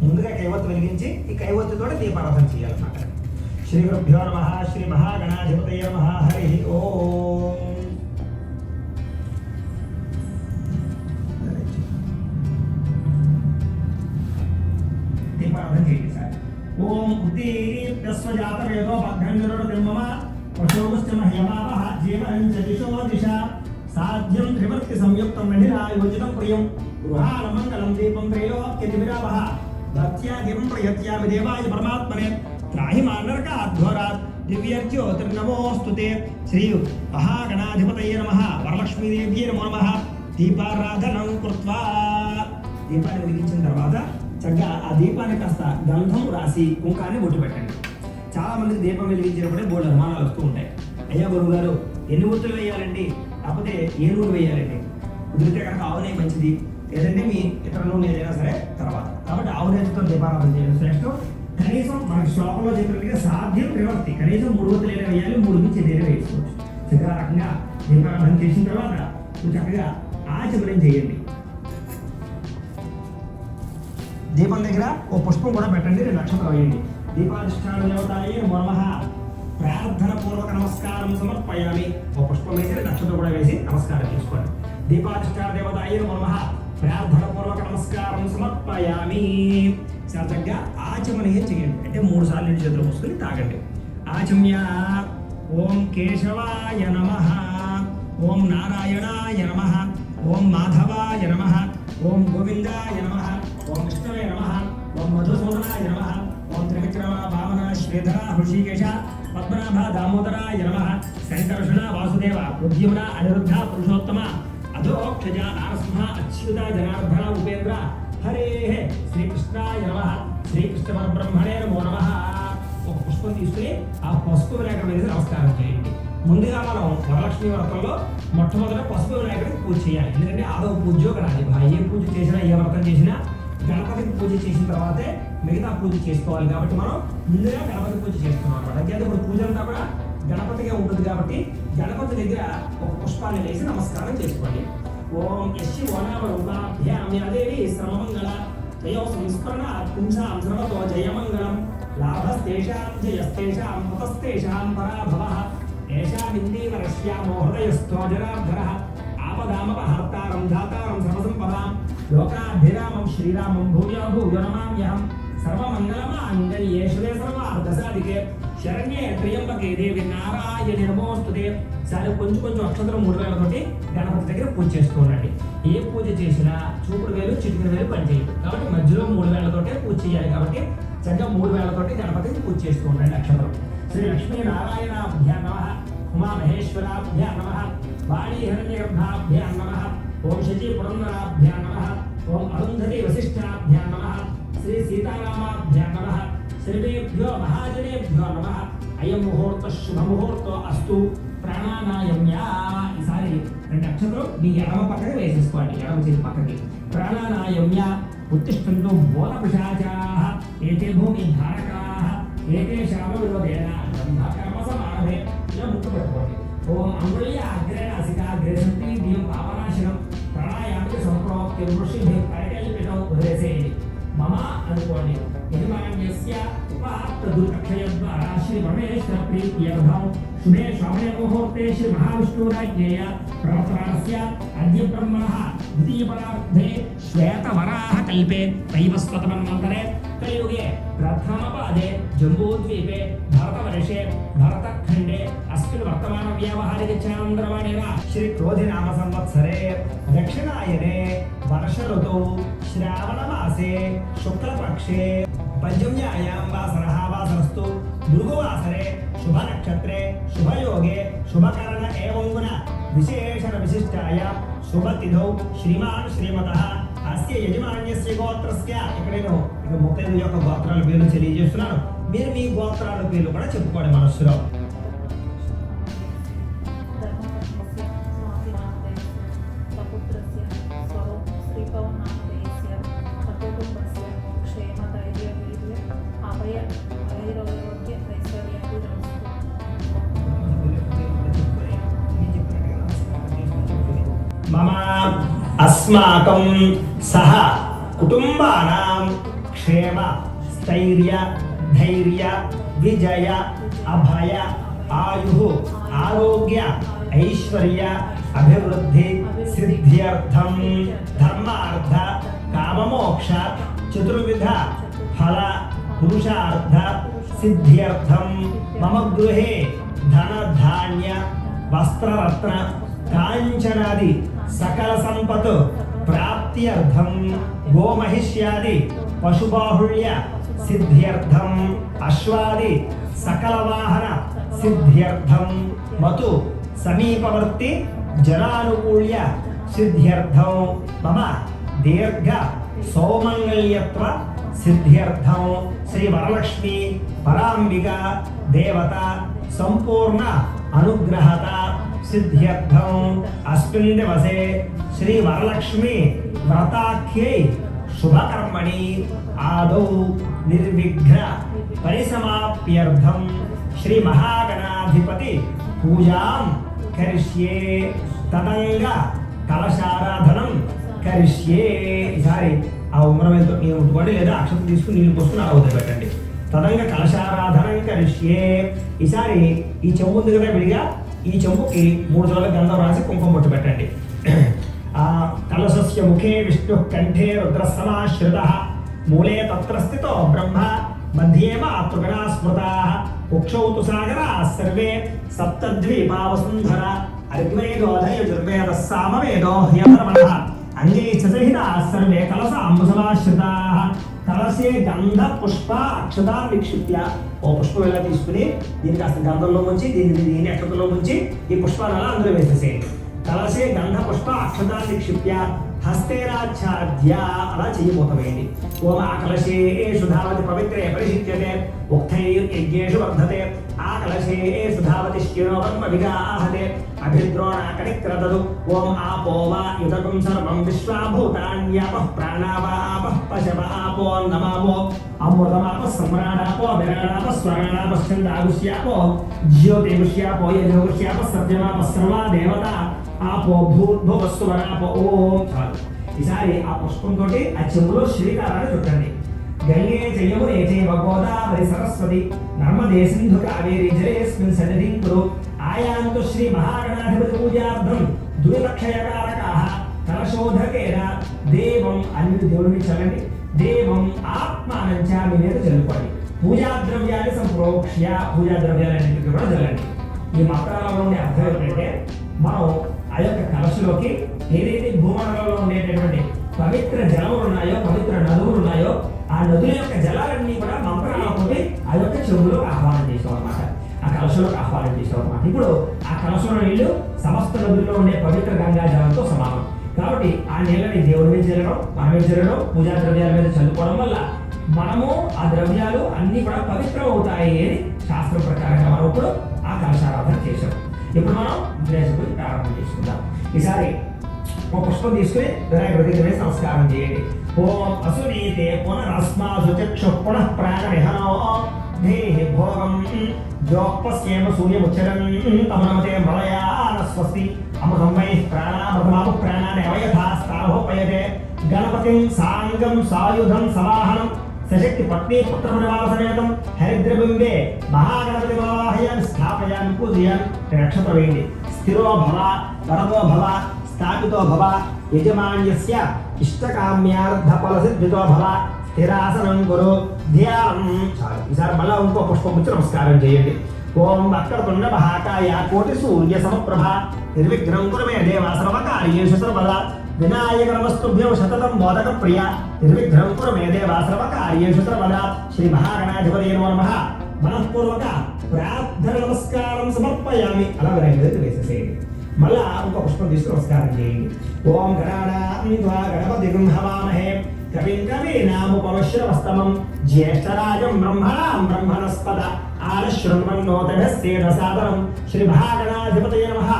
ముందుగా కైవత్తు వెలిగించి ఈ కైవత్తుతో దీపారాధన చేయాలన్నమాట. శ్రీ గురుభ్యో నమః. శ్రీ మహాగణాధిపతయే నమః. హరి ఓం. దీపారాధన చేయండి సార్. ఓం ఉద్దీప్యస్వజాతవేదో భద్రంజరుడిమమ పశోముశ్చ మహ్యమావహ జీవనంచ దిశో దిశ సాధ్యం త్రివర్తి సంయుక్తం మహిళా యోజితం ప్రియం గృహాలమంగళం దీపం త్రైలోక్యతివిరావహ భక్త్యా దీపం ప్రయత్యామి దేవాయ పరమాత్మనే త్రాహి మానరకాధ్వరాత్ దివ్యజ్యోతిర్నమోస్తుతే. శ్రీ మహాగణాధిపతయే నమః. వరలక్ష్మీదేవ్యే నమో నమః. దీపారాధనం కృత్వా దీపాన్ని వెలిగించిన తర్వాత చక్కగా ఆ దీపాన్ని కాస్త గంధం రాసి కుంకాన్ని బొట్టు పెట్టండి. చాలా మందికి దీపం వెలిగించినప్పుడే బోర్డు అనుమానాలు వస్తూ ఉంటాయి. అయ్యా గురువు గారు ఎన్ని ఒత్తులు వేయాలండి, కాకపోతే ఏ నూనె వేయాలండి? కుదిరితే కనుక ఆవు నెయ్యి మంచిది, లేదంటే మీ ఇతర నూనె ఏదైనా సరే తర్వాత. కాబట్టి ఆవు నెయ్యితో దీపారాధన చేయడం శ్రేష్టం. కనీసం మనకి శ్లోకంలో చెప్పినట్టుగా సాధ్యం త్రివర్తి, కనీసం 3 ఒత్తులు ఏదైనా వేయాలి, 3 నుంచి ఏదైనా వేసుకోవచ్చు. చక్కగా రకంగా దీపారాధన చేసిన తర్వాత చక్కగా ఆచమనం చేయండి. దీపం దగ్గర ఓ పుష్పం కూడా పెట్టండి, 2 నక్షత్రాలు వేయండి. దీపాధిష్టాన దేవతాయే నమో నమః. ప్రార్థన పూర్వక నమస్కారం సమర్పయామి. ఓ పుష్పం వేసి 2 నక్షత్రం కూడా వేసి నమస్కారం చేసుకోండి. దీపాధిష్టాన దేవతాయే నమో నమః. ప్రార్థన పూర్వక నమస్కారం సమర్పయామి. సహజంగా ఆచమనీయం చేయండి, అంటే 3 సార్లు నీళ్ళు చేతులు మూసుకొని తాగండి. ఆచమ్య. ఓం కేశవాయ నమః. ఓం నారాయణాయ నమః. ఓం మాధవాయ నమః. ఓం గోవిందాయ నమః. ఓం కృష్ణాయ నమః. ఓం మధుసూదనాయ నమః. ఓం త్రివిక్రమ వామన శ్రీధర హృషికేశ పద్మనాభ దామోదరాయ నమః. శంకర్షణ వాసుదేవ ఉద్యమన అనిరుద్ధ పురుషోత్తమ అధోక్షజ నారసింహ అచ్యుత జనార్దన ఉపేంద్ర హరే శ్రీకృష్ణాయ నమః. శ్రీకృష్ణ పరబ్రహ్మణే నమో నమః. ఒక పుష్పం తీసుకుని ఆ పసుపు వినాయకుడి మీద నమస్కారం చేయండి. ముందుగా మనం వరలక్ష్మి వ్రతంలో మొట్టమొదట పసుపు వినాయకుడికి పూజ చేయాలి. ఎందుకంటే ఆదవ పూజ గణాలి. ఏ పూజ చేసినా, ఏ వ్రతం చేసినా గణపతికి పూజ చేసిన తర్వాతే మిగతా పూజ చేసుకోవాలి. కాబట్టి మనం ముందుగా గణపతి పూజ చేస్తున్నాం అనమాట. అయితే ఇప్పుడు పూజ అంతా కూడా గణపతిగా ఉంటుంది కాబట్టి గణపతి దగ్గర ఒక పుష్పాన్ని వేసి నమస్కారం చేసుకోండి. ఓం యశ్చి ఓనామరూపాభ్యాదేవి శ్రమమంగళ జయో సంస్మరణ పుంసాం సర్వతో జయమంగళం లాభస్తేషాం జయస్తేషాం మతస్తేషాం పరాభవః ఏషామిందీవరశ్యామో హృదయస్థో జనార్దనః ఆపదామపహర్తారం ధాతారం సర్వసంపదాం లోకాభిరామం శ్రీరామం భూయో భూయో నమామ్యహం సర్వమంగళమాంగళ్యే శివే సర్వార్థసాధికే శరణ్యే త్ర్యంబకే దేవి నారాయణి నమోస్తుతే. సరే కొంచెం అక్షంతరం 3 వేలతోటి గణపతి దగ్గర పూజ చేస్తూ ఉండండి. ఏ పూజ చేసినా చూపుడు వేలు చిటికిన వేలు పనిచేయదు కాబట్టి మధ్యలో 3 వేలతోటే పూజ చేయాలి. కాబట్టి చక్కగా 3 వేలతోటి గణపతికి పూజ చేస్తూ ఉండండి. అక్షంతరం శ్రీ లక్ష్మీ నారాయణాభ్యాం నమః. ఉమామహేశ్వరాభ్యాం నమః. వాణీ హిరణ్యగర్భాభ్యాం నమః. ఓం శచీ పురందరాభ్యాం నమః. ఓం అరుంధతి వశిష్ఠాభ్యాం నమః. శ్రీ సీతారామాభ్యాం నమః. శ్రీభ్యో మహాజనేభ్యో నమః. అయం ముహూర్త శుభ ముహూర్తో అస్తు. ప్రాణానాయమ్య. ఈసారి 2 నక్షత్రం మీ ఎడమ పక్కకి వేసేసుకోండి, ఎడమ చేతి పక్కకి. ప్రాణానాయమ్య. ఉత్తిష్టంతో బోధపిశాచాః ఏతే భూమి ధారకాః ఏతే శామ విరోధేన బ్రహ్మకర్మ సమారభే. ఇలా ముక్కు పెట్టుకోండి. ఓం అంగుళ్య అగ్రేణ అసికాగ్రే శక్తి దీయం పాపనాశనం ప్రాణాయామికి సంప్రోక్తి ఋషిభి పరికల్పితం ఉదయసేయండి. మమ అనుకోండి. యజమాన్యస్య ఉపహాప్త దుర్కక్షయ ద్వారా శ్రీ పరమేశ్వర ప్రీత్యర్థం శుభే శ్రావణ ముహూర్తే శ్రీ మహావిష్ణురాజ్ఞేయ ప్రవర్తమానస్య అద్య బ్రహ్మణః ద్వితీయ పరార్థే శ్వేతవరాహ కల్పే వైవస్వతమన్వంతరే కలియుగే ప్రథమ పాదే జంబూద్వీపే భరతవర్షే భరతఖండే అస్మిన్ వర్తమాన వ్యావహారిక చాంద్రవాణేన శ్రీ క్రోధి నామ సంవత్సరే దక్షిణాయనే వర్ష ఋతౌ శ్రావణ మాసే శుక్లపక్షే పంచమ్యాయాం వాసరః వాసరస్తు భృగువాసరే శుభ నక్షత్రే శుభయోగే శుభకరణ ఏవం గుణ విశేషణ విశిష్టాయ శుభతిథౌ శ్రీమాన్ శ్రీమతః అస్య యజమాన్యస్య గోత్రస్య. ఇక్కడ నేను 35 యొక్క గోత్రాల పేర్లు తెలియజేస్తున్నాను. మీరు మీ గోత్రాల పేర్లు కూడా చెప్పుకోండి మనస్సులో. మమ అస్మాకం సహ కుటుంబానాం క్షేమ స్థైర్య ధైర్య విజయ అభయ ఆయు ఆరోగ్య ఐశ్వర్య అభివృద్ధి సిద్ధ్యర్థం ధర్మార్థ కామమోక్ష చతుర్విధ ఫల పురుషార్థ సిద్ధ్యర్థం మమ గృహే ధన ధాన్య వస్త్రరత్న కాంచనాది సకల సంపత్ ప్రాప్త్యర్థం గోమహిష్యాది పశుబాహుళ్య సిద్ధ్యర్థం అశ్వాది సకల వాహన సిద్ధ్యర్థం మతు సమీపవర్తి జనానుకూల్య సిద్ధ్యర్థం మమ దీర్ఘ సౌమంగళ్యత్వ సిద్ధ్యర్థం శ్రీ వరలక్ష్మి పరాంబిక దేవత సంపూర్ణ అనుగ్రహత సిద్ధ్యర్థం అస్మిన్ దివసే శ్రీ వరలక్ష్మి వ్రతాఖ్యై శుభకర్మణి ఆదౌ నిర్విఘ్న పరిసమాప్యర్థం శ్రీ మహాగణాధిపతి పూజాం కరిష్యే తదంగ కలశారాధనం కరిష్యే. ఈసారి ఆ ఉంగరం ఎంతో ముట్టుకోండి లేదా అక్షతం తీసుకుని నీళ్ళు పోసుకుని అలా వదిలిపెట్టండి. తదంగ కలశారాధనం కరిష్యే. ఈసారి ఈ చెంబు ఉంది కదా విడిగా, ఈ చెంబుకి 3 చోట్ల గంధం రాసి కుంకుమ బొట్టు పెట్టండి. కలశస్య ముఖే విష్ణు కంఠే రుద్రసమాశ్రిత మూలే తత్ర స్థితో బ్రహ్మ మధ్యే మాతృగణా స్మృతా కుక్షౌ తు సాగరా సర్వే సప్తద్వీపావసుంధర అర్గ్వేదోదయజుర్వేద సామవేదో హ్యధర్మణః అంగే చ సహితా సర్వే కలశాంబుసమాశ్రితా. కలశే గంధ పుష్ప అక్షతాన్ని నిక్షిప్య. ఓ పుష్పం ఎలా తీసుకుని దీన్ని కాస్త గంధంలో ముంచి దీన్ని అక్షతలో ముంచి ఈ పుష్పాలు అలా అందులో వేసేసేయండి. కలశే గంధ పుష్ప అక్షతాన్ని నిక్షిప్య హస్తేరాచ్ఛాద్య అలా చెయ్యబోతవేయండి. ఓం ఆకలశేషు ధావతి పవిత్రే పరిశిష్యతే ఉక్తైర్యజ్ఞేషు వర్ధతే ఆకలశేషు ధావతి శ్యేనో బ్రహ్మ విగాహతే అభిద్రోణాకనిక్రదదు. ఓం ఆపో వా యుతకం సర్వం విశ్వాభూతాన్యాపః ప్రాణావాపః పశవ ఆపో నమామో అమృతమాపః సమ్రాడాపో విరాడాపః స్వరాడాపః ఛందాగుష్యాపో జ్యోతిగుష్యాపో యజోగుష్యాపః సత్యమాపః సర్వా దేవత ఆపో భూర్భువస్సువరాపో. ఓం చాలు. ఈసారి ఆ పుష్పంతో ఆ చెంబులో శ్రీకారాన్ని చుట్టండి. గంగే జయమునే చైవ గోదావరి సరస్వతి నర్మదే సింధు కావేరి జలేస్మిన్ సన్నిధిం కురు. ఆయాంతు శ్రీ మహాగణాధిపతి పూజార్థం దుర్లక్షయకారకాః కలశోధకేన దేవం అన్ని దేవుడిని చల్లండి. దేవం ఆత్మానంచ మీ మీద చల్లుకోండి. పూజా ద్రవ్యాన్ని సంప్రోక్ష్య పూజా ద్రవ్యాలన్నింటికి కూడా చల్లండి. ఈ మంత్రాలలో ఉండే అర్థం ఏంటంటే మనం ఆ యొక్క కలశలోకి ఏదైతే భూమండలంలో ఉండేటటువంటి పవిత్ర జలములు ఉన్నాయో పవిత్ర నదువులు ఉన్నాయో ఆ నదుల యొక్క జలాలన్నీ కూడా మంత్రాలతోటి ఆ యొక్క చెరువులోకి ఆహ్వానం చేసాం అన్నమాట. ఆ కలశంలోకి ఆహ్వానం చేసాం అన్నమాట. ఇప్పుడు ఆ కలశంలో నీళ్లు సమస్త నదుల్లో ఉండే పవిత్ర గంగా జలంతో సమానం కాబట్టి ఆ నీళ్ళని దేవుడి మీద చల్లడం మన మీద చల్లడం పూజా ద్రవ్యాల మీద చల్లుకోవడం వల్ల మనము ఆ ద్రవ్యాలు అన్ని కూడా పవిత్రం అవుతాయి అని శాస్త్రం ప్రకారంగా మనం ఇప్పుడు ఆ కలశారాధన చేసాం. ఇప్పుడు మనం వినాయకుడిని ప్రారంభం చేసుకుందాం. ఈసారి ఒక పుష్పం తీసుకుని వినాయకుడి దగ్గర వేసి నమస్కారం చేయండి. ఓం అసునీతే పునరస్మాసు చక్షు పునః ప్రాణమిహనో దేహి భోగం జోపస్యేమ సూర్యముచ్చరం తమనమతే మలయాన స్వస్తి అమృతం వై ప్రాణామృతమాపు ప్రాణాన్ని అవయథాస్తాహోపయతే గణపతిం సాంగం సాయుధం సవాహనం సశక్తి పత్ని పుత్రపరివారసమేతం హరిద్రబింబే మహాగణపతి వాహయాన్ని స్థాపయాన్ని పూజయాన్ని నక్షత్ర వేయండి. స్థిరో భవ వరదో భవ స్థాపితో భవ యజమాన్యస్య ఇష్టకామ్యార్థ ఫలసిద్ధితో భవ స్థిరాసనం కురు ధ్యానం. చాలు. ఈసారి మళ్ళా ఇంకో పుష్పం వచ్చి నమస్కారం చేయండి. ఓం వక్రతుండ మహాకాయ కోటి సూర్య సమప్రభ నిర్విఘ్నం కురు మే దేవ సర్వకార్యేషు సర్వదా వినాయక నమస్తుభ్యం శతతం మోదక ప్రియ నిర్విఘ్నం కురు మే దేవ సర్వకార్యేషు సర్వదా. శ్రీ మహాగణాధిపతయే నమః. మనఃపూర్వక ప్రార్థన నమస్కారం సమర్పయామి. అలా వినాయకుడికి వేసేసేయండి. మళ్ళా ఇంకో పుష్పం తీసుకుని నమస్కారం చేయండి. ఓం గణానాన్వా గణపతిం హవామహే కవిం కవీనాముపమశ్రవస్తమం జ్యేష్ఠరాజం బ్రహ్మణాం బ్రహ్మణస్పద ఆనశృణ్వన్నోతభ్యస్తేన శ్రీ మహాగణాధిపతయే నమః.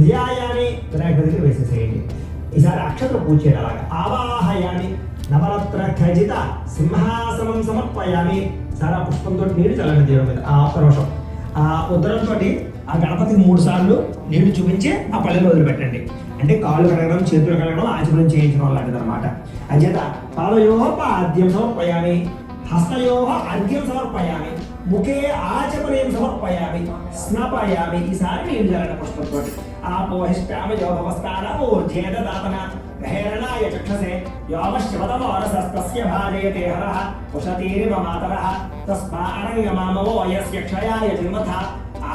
ధ్యాయామి. వినాయకుడికి వేసేసేయండి. ఈసారి అక్షత్ర పూజ చేయాలి. అలాగా ఆవాహయామి. నవరత్న ఖజిత సింహాసనం సమర్పయామి. సారా పుష్పంతో నీరు చల్లండి దేవుడి మీద. ఆ ఒక్క నిమిషం ఆ ఉత్తరంతో ఆ గణపతికి 3 సార్లు నీళ్లు చూపించి ఆ పల్లెలో వదిలిపెట్టండి. అంటే కాళ్ళు కడగడం, చేతులు కడగడం, ఆచమనం చేయించడం లాంటిది అనమాట. అంచేత పాదయోః పాద్యం సమర్పయామి, హస్తయోః అర్ఘ్యం సమర్పయామి, ముఖే ఆచమనీయం సమర్పయామి, స్నాపయామి. ఈసారి నేను జరగడం పుష్పంతో ఆపోహిష్టామయోగవస్థానమూర్ధ్యేదాతన గహేరణాయ చక్షసే యోమశ్చవతమోరసస్తస్య భాజయతే హరః ఉషతీరివ మాతరః తస్మారంగమామవో యస్య క్షయాయ జన్మథ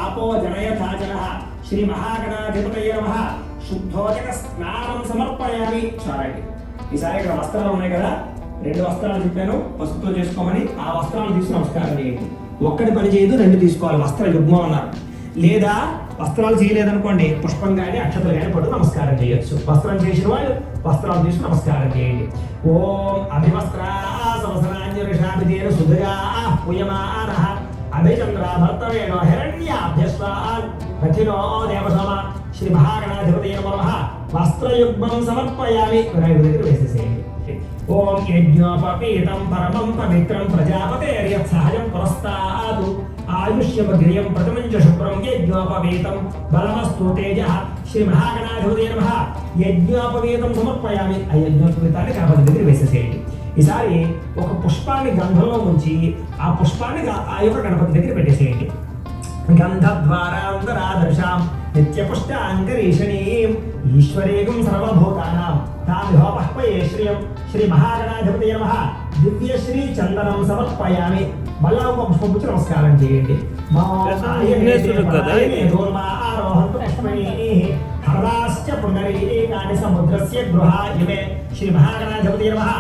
ఆపో జనయథా జనః శ్రీ మహాగణాధిపతయే నమః. శుద్ధోదక స్నానం సమర్పయామి. చాలండి. ఈసారి ఇక్కడ వస్త్రాలు ఉన్నాయి కదా, 2 వస్త్రాలు చెప్పాను పసుపుతో చేసుకోమని. ఆ వస్త్రాలు తీసుకుని నమస్కారం చేయండి. ఒక్కటి పని చేయదు, 2 తీసుకోవాలి. వస్త్ర యుగ్మం అన్నారు. లేదా వస్త్రాలు చేయలేదనుకోండి, పుష్పం కానీ అక్షతలు కానీ పట్టు నమస్కారం చేయొచ్చు. వస్త్రం చేసిన వాళ్ళు వస్త్రాలు తీసుకుని నమస్కారం చేయండి. ఓం అభివస్త్రా సవసనాంజలిషాభిదేన సుధయా పూయమానః అభిచంద్రాభర్తవేణో హిరణ్యాభ్యస్వాన్ రథినో దేవసమ శ్రీ మహాగణాధిపతయే నమః. వస్త్రయుగ్మం సమర్పయామి. వినాయకుడి దగ్గర వేసేసేయండి. ఓం యజ్ఞోపపీతం పరమం పవిత్రం ప్రజాపతేర్యత్ సహజం పురస్తాదు ఆయుష్యమగ్రియం ప్రథమంచ శుభ్రం యజ్ఞోపవీతం బలమస్తు తేజః శ్రీ మహాగణాధిపతయే నమః. యజ్ఞోపవీతం సమర్పయామి. ఆ యజ్ఞోపవీతాన్ని గణపతి దగ్గర వేసేసేయండి. ఈసారి ఒక పుష్పాన్ని గంధంలో ఉంచి ఆ పుష్పాన్ని ఆ యొక్క గణపతి దగ్గర పెట్టేసేయండి. గంధద్వారాంతరాదర్శాం నిత్యపుష్టాంగరీషణీం ఈశ్వరేగం సర్వభూతానాం తామిహోపహ్వయే శ్రియం శ్రీ మహాగణాధిపతయే నమః. దివ్యశ్రీ చందనం సమర్పయామి. మళ్ళా ఒక పుష్పం పుచ్చి నమస్కారం చేయండి. హరదాశ్చ పుండరీకాని సముద్రస్య గృహా ఇమే శ్రీ మహాగణాధిపతయే నమః.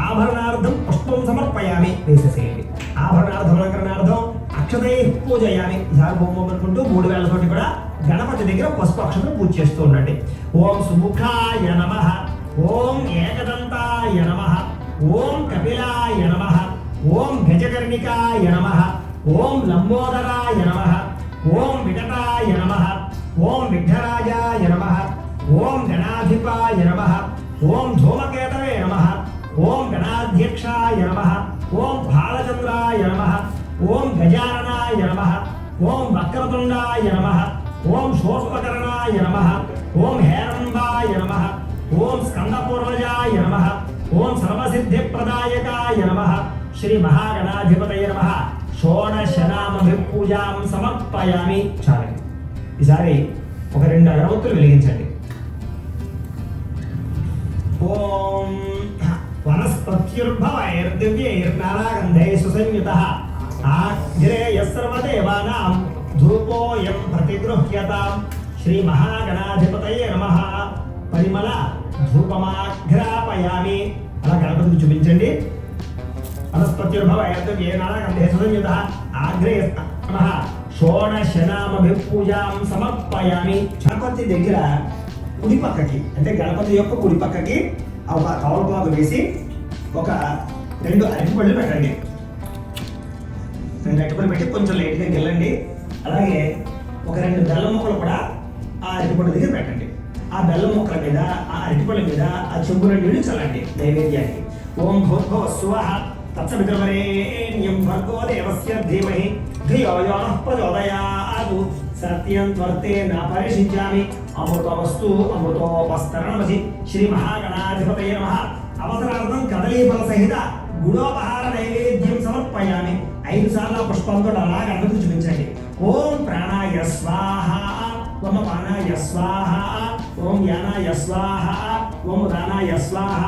ఆభరణార్థం పుష్పం సమర్పయామి. వేసేసేయండి. ఆభరణార్థం అలంకరణార్థం అక్షతై పూజయామి. ఈసారి బొమ్మ అనుకుంటూ 3 వేలతోటి కూడా గణపతి దగ్గర పసుపు అక్షతలు పూజ చేస్తూ ఉండండి. ఓం సుముఖాయ నమః, ఓం ఏకదంతాయ నమః, ఓం కపిలాయ నమః, ఓం గజకర్ణికాయ నమః, ఓం లంబోదరాయ నమః, ఓం వికటాయ నమః, ఓం విఘ్నరాజాయ నమః, ఓం గణాధిపాయ నమః, ఓం ధూమకేతవే నమః, ఓం గణాధ్యక్షాయ నమః, ఓం బాలచంద్రాయ నమః, ఓం గజాననాయ నమః, ఓం వక్రతుండాయ నమః, ఓం శోష్పకరణాయ నమః, ఓం హేరంబాయ నమః, ఓం స్కందపూర్వజాయ నమః, ఓం సర్వసిద్ధిప్రదాయకాయ నమః. శ్రీ మహాగణాధిపతయే నమః. షోడశనామభిపూజాం సమర్పయామి. చాలండి. ఈసారి ఒక 2 అగరబత్తులు వెలిగించండి. ఓం వనస్పత్యుర్భవైర్దివ్యైర్నానాగంధై సుసంయుతః ఆగ్రేయః సర్వదేవానాం ధూపోయం ప్రతిగృహ్యతాం. శ్రీ మహాగణాధిపతయే నమః. పరిమళ ధూపమాఘ్రాపయామి. అలా గణపతికి చూపించండి. వనస్పత్యుర్భవైర్దివ్యైర్నానాగంధై సుసంయుతః ఆగ్రేయః నమః. షోడశనామభిపూజాం సమర్పయామి. గణపతి దగ్గర కుడి పక్కకి, అంటే గణపతి యొక్క కుడి పక్కకి ఒక తమలపాకు వేసి ఒక 2 అరటిపళ్ళు పెట్టండి. 2 అరటిపళ్ళు పెట్టి కొంచెం లైట్గా గెల్లండి. అలాగే ఒక 2 బెల్లం ముక్కలు కూడా ఆ అరటిపళ్ళు దగ్గర పెట్టండి. ఆ బెల్లం ముక్కల మీద, ఆ అరటిపళ్ళ మీద ఆ చెంబుల నీళ్లు చల్లండి నైవేద్యానికి. ఓం భూర్భువః స్వః తత్సవితుర్వరేణ్యం భర్గో దేవస్య ధీమహి ధియో యో నః ప్రచోదయాత్. సత్యం త్వర్తేన పరిషించామి. అమృతమస్తు అమృతోపస్తరణమసి. శ్రీ మహాగణాధిపతయే నమః. అవసరార్థం కదలీఫల సహిత గుడోపహార నైవేద్యం సమర్పయామి. 5 సార్లు పుష్పంతో అలా గణపతి చూపించండి. ఓం ప్రాణాయ స్వాహ, ఓం పానాయ స్వాహ, ఓం యానాయ స్వాహ, ఓం దానాయ స్వాహ,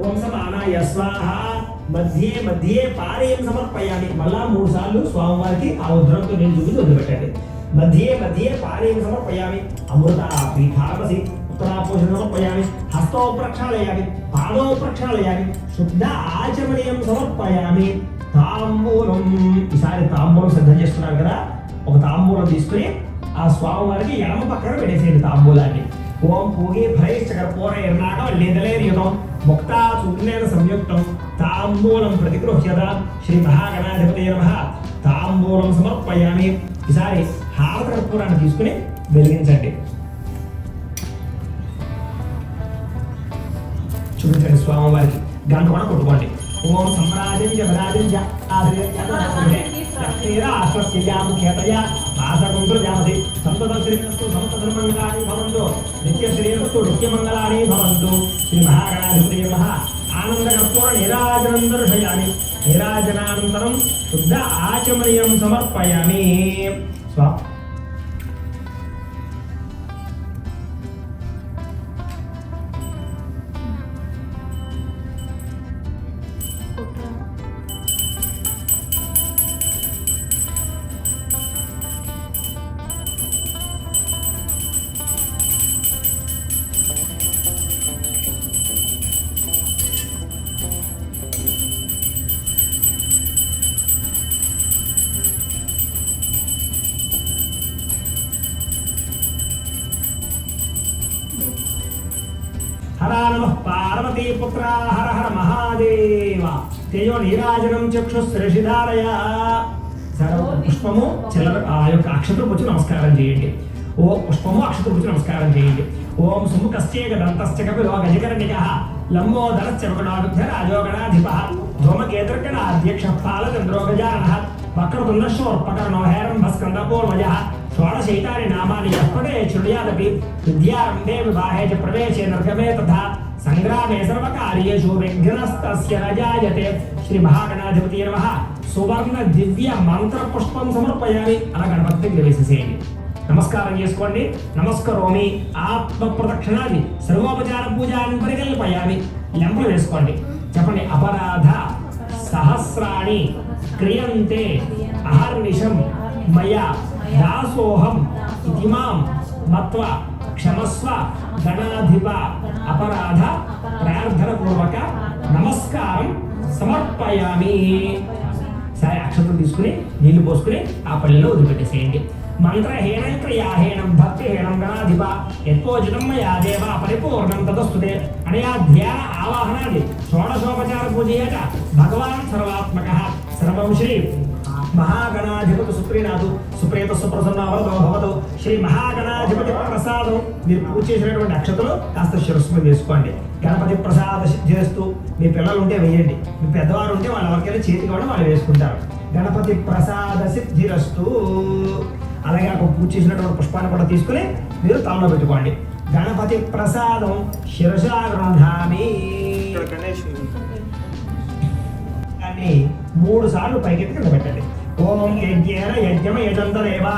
ఓం సమానాయ స్వాహ. మధ్యే మధ్యే పారేయం సమర్పయామి. మళ్ళా 3 సార్లు స్వామివారికి ఆ ఉద్రంతో నేను చూపించి వదిలిపెట్టండి. మధ్యే మధ్యే పారేయం సమర్పయామి. అమృత పీఠాపసి ఉత్తరాపోషణ సమర్పయామి. హస్తో ప్రక్షాళయామి, పాదో ప్రక్షాళయామి, శుద్ధ ఆచమనీయం సమర్పయామి. తాంబూలం. ఈసారి తాంబూలం సిద్ధం చేస్తున్నారు కదా, ఒక తాంబూలం తీసుకుని ఆ స్వామివారికి ఎడమ పక్కన పెట్టేసేయండి తాంబూలాన్ని. ఓం పూగి భరైశ్చకర్పూరైర్నాగం లేదలేర్యుతం ముక్తా సుజ్ఞేన సంయుక్తం తాంబూలం ప్రతిగృహ్యతాం. శ్రీ మహాగణాధిపతయే నమః. తాంబూలం సమర్పయామి. ఈసారి హారత కర్పూరాన్ని తీసుకుని వెలిగించండి. చూపించండి స్వామివారికి. గంట కూడా కొట్టుకోండి. ఓం సమ్రాజంజ భరాజంజ లక్ష్మీరాశ్వస్యాముఖ్యతయా ఆసకుంతృజామసి సంతశ్రీరస్తు సంతధర్మంగాని భవంతు నిత్యశ్రీరస్తు నిత్యమంగళాని భవంతు శ్రీ మహాగణాధిపతి నమః. ఆనందకర్పూర నీరాజనం దర్శయామి. నీరాజనానంతరం శుద్ధ ఆచమనీయం సమర్పయామి. స్వ హర నమః పార్వతీపుత్ర హర హర మహాదేవ. తేజో నీరాజనం చక్షుశ్రేషిధారయ. పుష్పము చిల్లర ఆ యొక్క అక్షతలు వచ్చి నమస్కారం చేయండి. ఓ పుష్పము అక్షతలు వచ్చి నమస్కారం చేయండి. ఓం సుముఖశ్చేక దంతశ్చ కపిలో గజకర్ణికః లంబోదరశ్చ వకుడాభ్య రాజోగణాధిపః ధూమకేతుర్గణ అధ్యక్ష పాలచంద్రో గజాననః వక్రతుండశోర్పకర్ణో హేరంభస్కందపూర్వజః షోడశైతాని నామాని యఃపడే శృణుయాదపి విద్యారంభే వివాహే చ ప్రవేశే నిర్గమే తథా సంగ్రామే సర్వకార్యేషు విఘ్నస్తస్య న జాయతే. శ్రీ మహాగణాధిపతి నమః. సువర్ణ దివ్య మంత్ర పుష్పం సమర్పయామి. అలా గణపతికి వేసేసేయండి. నమస్కారం చేసుకోండి. నమస్కరోమి. ఆత్మ ప్రదక్షిణాన్ని సర్వోపచార పూజాన్ని పరికల్పయామి. లెంపలు వేసుకోండి. చెప్పండి. అపరాధ సహస్రాణి క్రియంతే అహర్నిశం మయా దాసోహం ఇతిమాం మత్వ క్షమస్వ గణాధిప. అపరాధ ప్రార్థన పూర్వక నమస్కారం సమర్పయామి. సరే, అక్షతలు తీసుకుని నీళ్లు పోసుకుని ఆ పల్లెలో వదిలిపెట్టేసేయండి. మంత్రహీనం క్రియాహీనం భక్తిహీనం గణాధిప యత్పోజితం మయా దేవ పరిపూర్ణం తదస్తుతే. అనయా ధ్యాన ఆవాహనాది షోడశోపచార పూజయేత భగవాన్ సర్వాత్మకః. సర్వం శ్రీ మహాగణాధిపతి సుప్రీనాథు సుప్రీత సుప్రసన్నవరదో భవతు. శ్రీ మహాగణాధిపతి ప్రసాదం. మీరు పూజ చేసినటువంటి అక్షతలు కాస్త శిరస్సు మీద వేసుకోండి. గణపతి ప్రసాద చేస్తూ మీ పిల్లలు ఉంటే వేయండి. మీ పెద్దవారు ఉంటే వాళ్ళ ఎవరికైనా చేతికి కూడా వాళ్ళు వేసుకుంటారు. గణపతి ప్రసాద సిద్ధిరస్తు. అలాగే ఒక పూజ చేసినటువంటి పుష్పాన్ని కూడా తీసుకుని మీరు తలలో పెట్టుకోండి. గణపతి ప్రసాదం శిరసా గృహామి. 3 సార్లు పైకెత్తి కింద పెట్టండి. ఓం యజ్ఞేన యజ్ఞమయజంతరేవా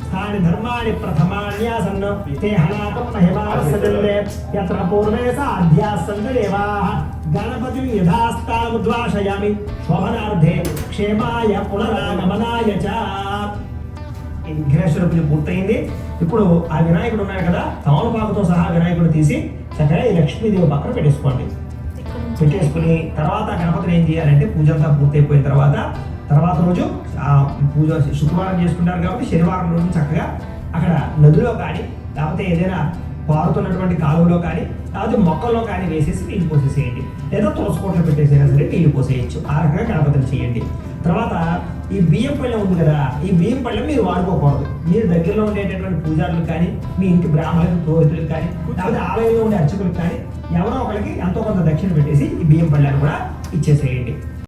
స్థాని ధర్మాణి ప్రథమాన్యాసన్ తే హనాకం మహిమాసజల్లే యత్ర పూర్వే సాధ్యాసంతరేవా గణపతిని యథాస్థాముద్వాషయామి శోభనార్థే క్షేమాయ పునరాగమనాయ చ. ఈ విఘ్నేశ్వర పూజ పూర్తయింది. ఇప్పుడు ఆ వినాయకుడు ఉన్నాడు కదా, తమలపాకుతో సహా వినాయకుడు తీసి చక్కగా ఈ లక్ష్మీదేవి పక్కన పెట్టేసుకోండి. పెట్టేసుకుని తర్వాత గణపతిని ఏం చేయాలంటే పూజ అంతా పూర్తయిపోయిన తర్వాత రోజు ఆ పూజ శుక్రవారం చేసుకుంటారు కాబట్టి శనివారం రోజు చక్కగా అక్కడ నదిలో కానీ లేకపోతే ఏదైనా పారుతున్నటువంటి కాలువలో కానీ లేకపోతే మొక్కల్లో కానీ వేసేసి నీళ్ళు పోసేసేయండి. లేదా తులసికోట్లో పెట్టేసైనా సరే నీళ్ళు పోసేయచ్చు. ఆ రకంగా గణపతిని చేయండి. తర్వాత ఈ బియ్యం పళ్ళెం ఉంది కదా, ఈ బియ్యం పళ్ళెం మీరు వాడుకోకూడదు. మీరు దగ్గరలో ఉండేటటువంటి పూజారులకు కానీ మీ ఇంటి బ్రాహ్మణులకు పురోహితులకు కానీ లేకపోతే ఆలయంలో ఉండే అర్చకులకు కానీ ఎవరో ఒకరికి ఎంతో కొంత దక్షిణ పెట్టేసి ఈ బియ్యం పళ్ళాన్ని కూడా ఇచ్చేసేయండి.